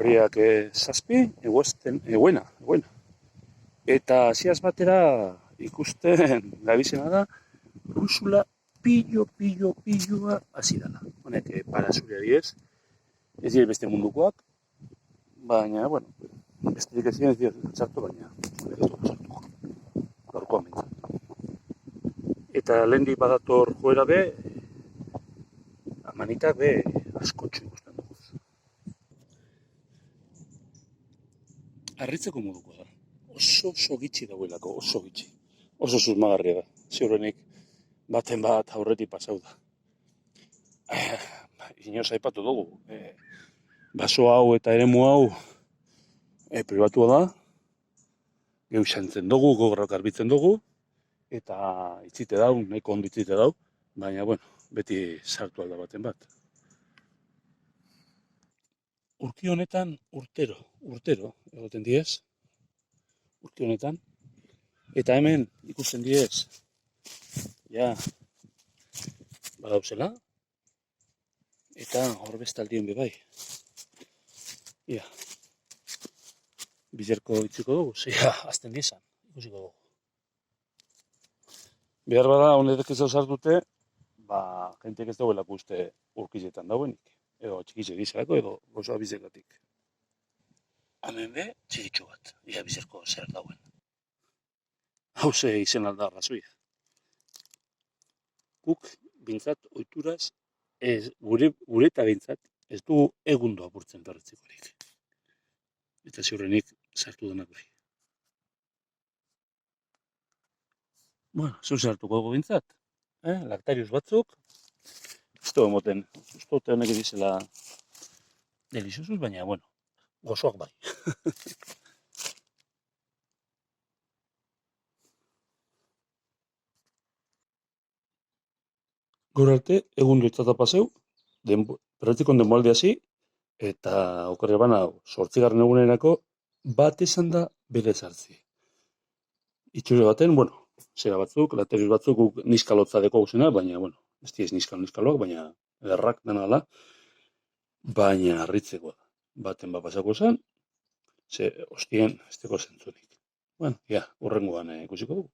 urriak zazpi, eguena. Eta hasiaz batera ikusten gabizena da, brusula pilloa hasi dela. Honek, parasuriari ez dira beste mundukoak, baina, bueno, besterik ez dira txartu, baina honek ez dugu txartuko. Gaurkoan bintzat. Eta lehendik badator joera be, amanitak be askotxo ikusten dugu. Harritzeko moduko da. Oso gitxi dagoelako, oso gitxi. Oso susmagarria da. Ziurrenik baten bat aurretik pasau da. Inoz aipatu dugu. Baso hau eta eremu hau pribatua da. Geu xantzen dugu, gogorrak garbitzen dugu. Eta itzite dau, nahiko ondo itzite dau. Baina, bueno, beti sartu alda baten bat. Urki honetan urtero, egoten diez. Urki honetan. Eta hemen ikusten diez, ja, badauzela. Eta hor bestaldien bebai. Ia, bizerko itziko dugu, zeia, azten dizan, ikusiko dugu. Behar bada, honetek ez dauzartute, jentek ez dauelako uste urkizetan dauenik. Edo txikitze gizarako, edo gozoa bizekatik. Hemen be, txikitxo bat, ia bizerko zer dauen. Hau ze izen alda arrazoia. Guk, bintzat, oituraz, gure eta bintzat, ez dugu egundo apurtzen perretzikorik. Eta ziurrenik sartu denak bai. Bueno, zeu sartuko dugu bintzat. Laktarius batzuk, ez dugu emoten, ustote honek edizela deliziosus, baina, bueno, gozoak bai. Gaur arte, egun duetzata paseu, perretzikon denboalde hasi, eta okorre bana, 8. egunerako, bat esan da bere zartzi. Itxure baten, bueno, zera batzuk, laterius batzuk, guk niskalotza deko gauzena, baina, bueno, ez diez niskaloak, baina errak dena dela, baina harritzeko da. Baten bat pasako zen, ze hostien ez deko zentzunik. Bueno, ja, horrengoan ikusiko dugu.